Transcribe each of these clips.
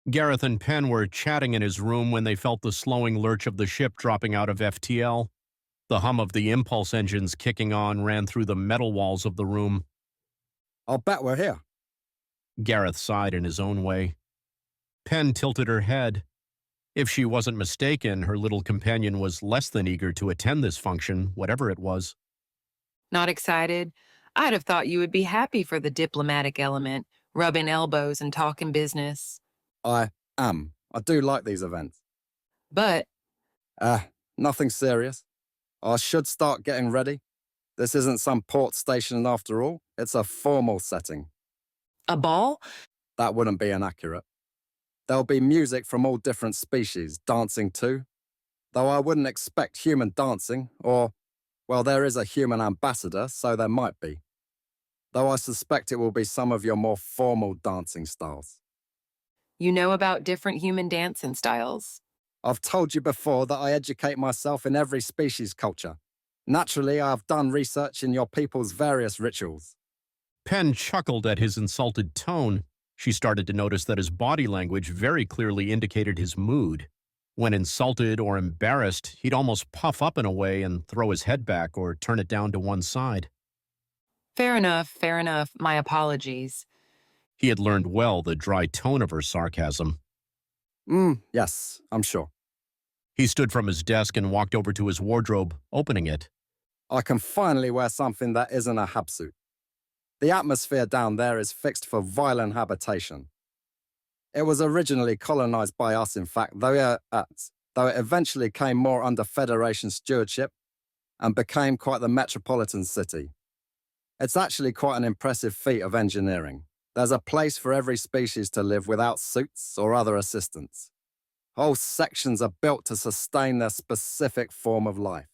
Gareth and Penn were chatting in his room when they felt the slowing lurch of the ship dropping out of FTL. The hum of the impulse engines kicking on ran through the metal walls of the room. I'll bet we're here. Gareth sighed in his own way. Penn tilted her head. If she wasn't mistaken, her little companion was less than eager to attend this function, whatever it was. Not excited? I'd have thought you would be happy for the diplomatic element, rubbing elbows and talking business. I am. I do like these events. But Nothing serious. I should start getting ready. This isn't some port station after all. It's a formal setting. a ball? That wouldn't be inaccurate. There'll be music from all different species, dancing too. Though I wouldn't expect human dancing, or, well, there is a human ambassador, so there might be. Though I suspect it will be some of your more formal dancing styles. You know about different human dancing styles. I've told you before that I educate myself in every species culture. Naturally, I have done research in your people's various rituals. Penn chuckled at his insulted tone. She started to notice that his body language very clearly indicated his mood. When insulted or embarrassed, he'd almost puff up in a way and throw his head back or turn it down to one side. Fair enough, fair enough. My apologies. He had learned well the dry tone of her sarcasm. Yes, I'm sure. He stood from his desk and walked over to his wardrobe, opening it. I can finally wear something that isn't a habsuit. The atmosphere down there is fixed for violent habitation. It was originally colonized by us, in fact, though it eventually came more under Federation stewardship and became quite the metropolitan city. It's actually quite an impressive feat of engineering. There's a place for every species to live without suits or other assistance. Whole sections are built to sustain their specific form of life.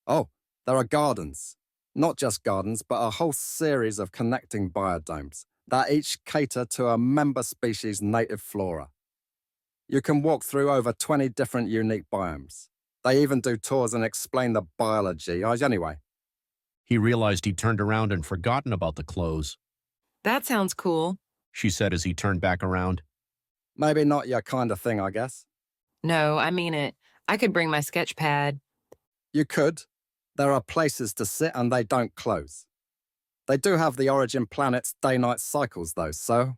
Oh, there are gardens. Not just gardens, but a whole series of connecting biodomes that each cater to a member species' native flora. You can walk through over 20 different unique biomes. They even do tours and explain the biology. Anyway. He realized he'd turned around and forgotten about the clothes. That sounds cool. She said as he turned back around. Maybe not your kind of thing, I guess. No, I mean it. I could bring my sketch pad. You could. There are places to sit and they don't close. They do have the origin planet's day-night cycles though, so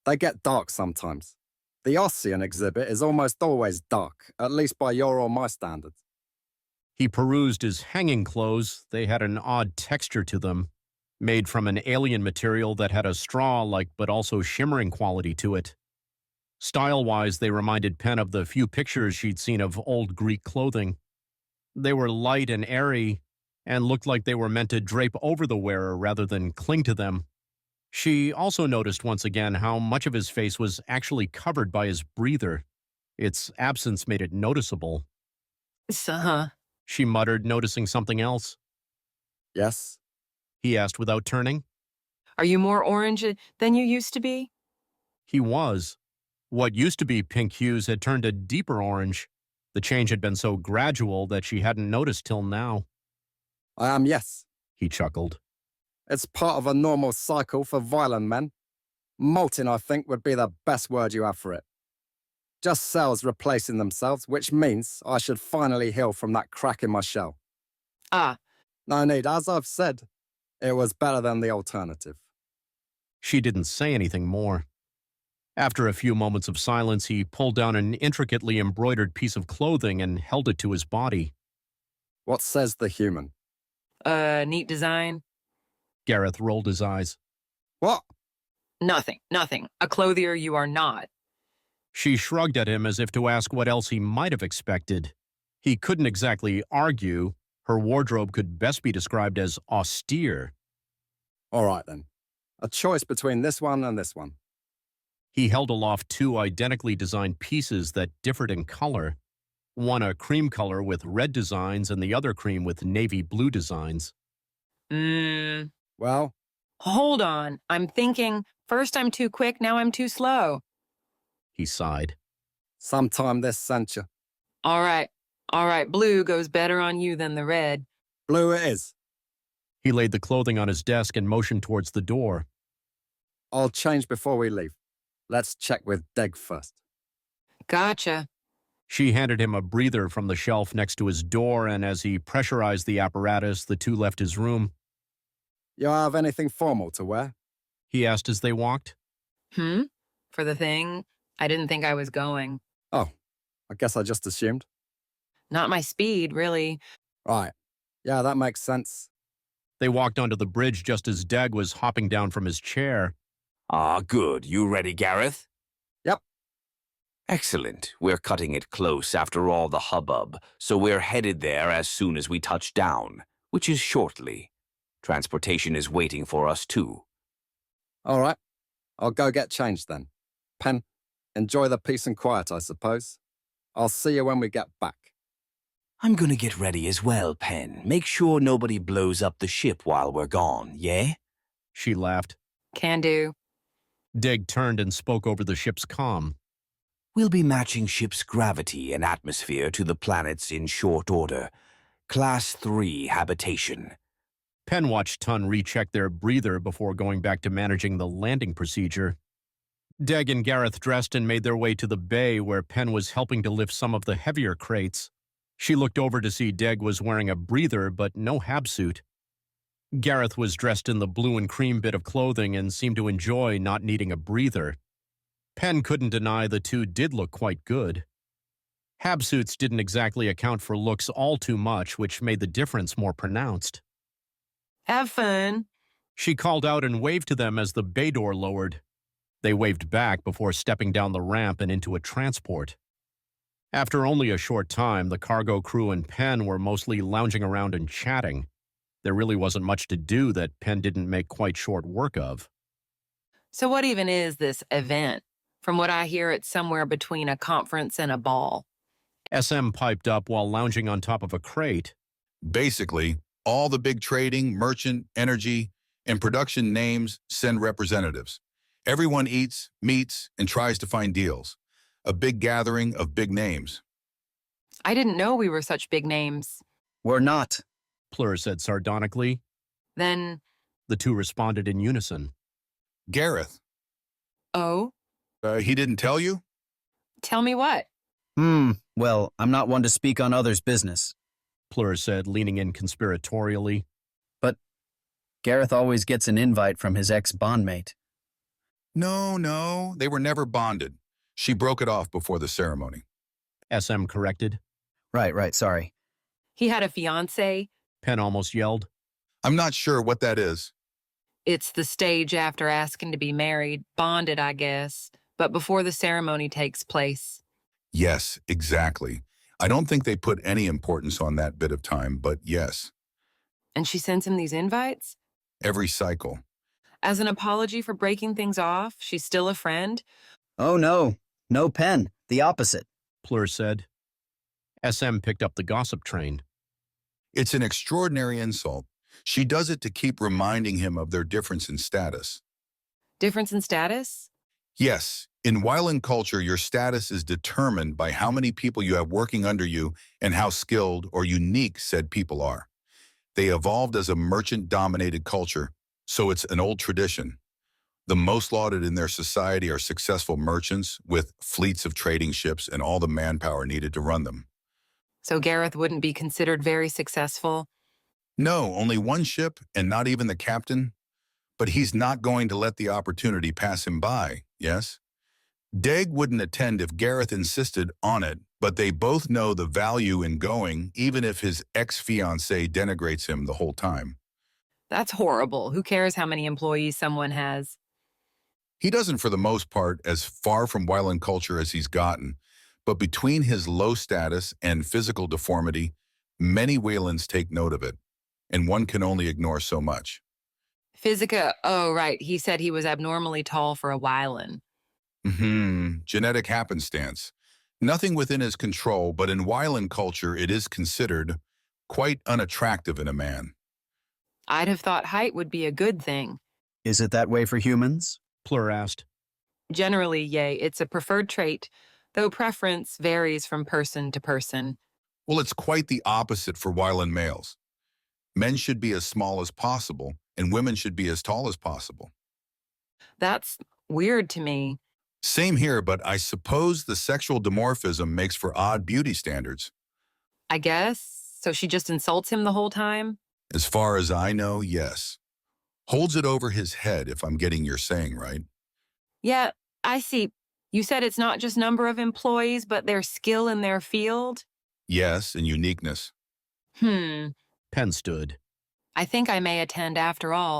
they get dark sometimes. The Ocean exhibit is almost always dark, at least by your or my standards. He perused his hanging clothes. They had an odd texture to them, made from an alien material that had a straw-like but also shimmering quality to it. Style-wise, they reminded Penn of the few pictures she'd seen of old Greek clothing. They were light and airy, and looked like they were meant to drape over the wearer rather than cling to them. She also noticed once again how much of his face was actually covered by his breather. Its absence made it noticeable. She muttered, noticing something else. Yes? He asked without turning. Are you more orange than you used to be? He was. What used to be pink hues had turned a deeper orange. The change had been so gradual that she hadn't noticed till now. I am, yes. He chuckled. It's part of a normal cycle for violent men. Molting, I think, would be the best word you have for it. Just cells replacing themselves, which means I should finally heal from that crack in my shell. Ah. No need, as I've said, it was better than the alternative. She didn't say anything more. After a few moments of silence, he pulled down an intricately embroidered piece of clothing and held it to his body. What says the human? Neat design. Gareth rolled his eyes. What? Nothing. A clothier you are not. She shrugged at him as if to ask what else he might have expected. He couldn't exactly argue. Her wardrobe could best be described as austere. All right, then. A choice between this one and this one. He held aloft two identically designed pieces that differed in color. One a cream color with red designs and the other cream with navy blue designs. Well? Hold on. I'm thinking, first I'm too quick, now I'm too slow. He sighed. Sometime this century. All right. Blue goes better on you than the red. Blue it is. He laid the clothing on his desk and motioned towards the door. I'll change before we leave. Let's check with Deg first. Gotcha. She handed him a breather from the shelf next to his door, and as he pressurized the apparatus, the two left his room. You have anything formal to wear? He asked as they walked. For the thing, I didn't think I was going. Oh, I guess I just assumed. Not my speed, really. Right. Yeah, that makes sense. They walked onto the bridge just as Deg was hopping down from his chair. Ah, good. You ready, Gareth? Yep. Excellent. We're cutting it close after all the hubbub, so we're headed there as soon as we touch down, which is shortly. Transportation is waiting for us, too. All right. I'll go get changed then. Pen, enjoy the peace and quiet, I suppose. I'll see you when we get back. I'm gonna get ready as well, Pen. Make sure nobody blows up the ship while we're gone, yeah? She laughed. Can do. Deg turned and spoke over the ship's comm. We'll be matching ship's gravity and atmosphere to the planet's in short order. Class 3 habitation. Penn watched Tun recheck their breather before going back to managing the landing procedure. Deg and Gareth dressed and made their way to the bay where Penn was helping to lift some of the heavier crates. She looked over to see Deg was wearing a breather but no habsuit. Gareth was dressed in the blue and cream bit of clothing and seemed to enjoy not needing a breather. Penn couldn't deny the two did look quite good. Habsuits didn't exactly account for looks all too much, which made the difference more pronounced. Have fun. She called out and waved to them as the bay door lowered. They waved back before stepping down the ramp and into a transport. After only a short time, the cargo crew and Penn were mostly lounging around and chatting. There really wasn't much to do that Penn didn't make quite short work of. So what even is this event? From what I hear, it's somewhere between a conference and a ball. SM piped up while lounging on top of a crate. Basically, all the big trading, merchant, energy, and production names send representatives. Everyone eats, meets, and tries to find deals. A big gathering of big names. I didn't know we were such big names. We're not. Plur said sardonically. Then, The two responded in unison. Gareth, oh, he didn't tell you? tell me what? Well, I'm not one to speak on others' business. Plur said, leaning in conspiratorially. Gareth always gets an invite from his ex-bondmate. No, they were never bonded. She broke it off before the ceremony. SM corrected. Right, sorry. He had a fiancée. Penn almost yelled. I'm not sure what that is. It's the stage after asking to be married, bonded, I guess, but before the ceremony takes place. Yes, exactly. I don't think they put any importance on that bit of time, but yes, And she sends him these invites? every cycle. As an apology for breaking things off, she's still a friend? Oh, no Pen. The opposite. Plur said. SM picked up the gossip train. It's an extraordinary insult. She does it to keep reminding him of their difference in status. Difference in status? Yes, in Wyland culture, your status is determined by how many people you have working under you and how skilled or unique said people are. They evolved as a merchant-dominated culture, so it's an old tradition. The most lauded in their society are successful merchants with fleets of trading ships and all the manpower needed to run them. So Gareth wouldn't be considered very successful? No, only one ship and not even the captain. But he's not going to let the opportunity pass him by, yes? Deg wouldn't attend if Gareth insisted on it, but they both know the value in going, even if his ex-fiancée denigrates him the whole time. That's horrible. Who cares how many employees someone has? He doesn't for the most part, as far from Wyland culture as he's gotten, but between his low status and physical deformity, many Waylands take note of it, and one can only ignore so much. Physica, oh, right. He said he was abnormally tall for a Wylan. Genetic happenstance. Nothing within his control, but in Wyland culture, it is considered quite unattractive in a man. I'd have thought height would be a good thing. Is it that way for humans? Plur asked. Generally, yay, it's a preferred trait, though preference varies from person to person. Well, it's quite the opposite for Wyland males. Men should be as small as possible, and women should be as tall as possible. That's weird to me. Same here, but I suppose the sexual dimorphism makes for odd beauty standards. I guess. So she just insults him the whole time? As far as I know, yes. Holds it over his head, if I'm getting your saying right. Yeah, I see. You said it's not just number of employees, but their skill in their field? Yes, and uniqueness. Hmm. Penn stood. I think I may attend after all.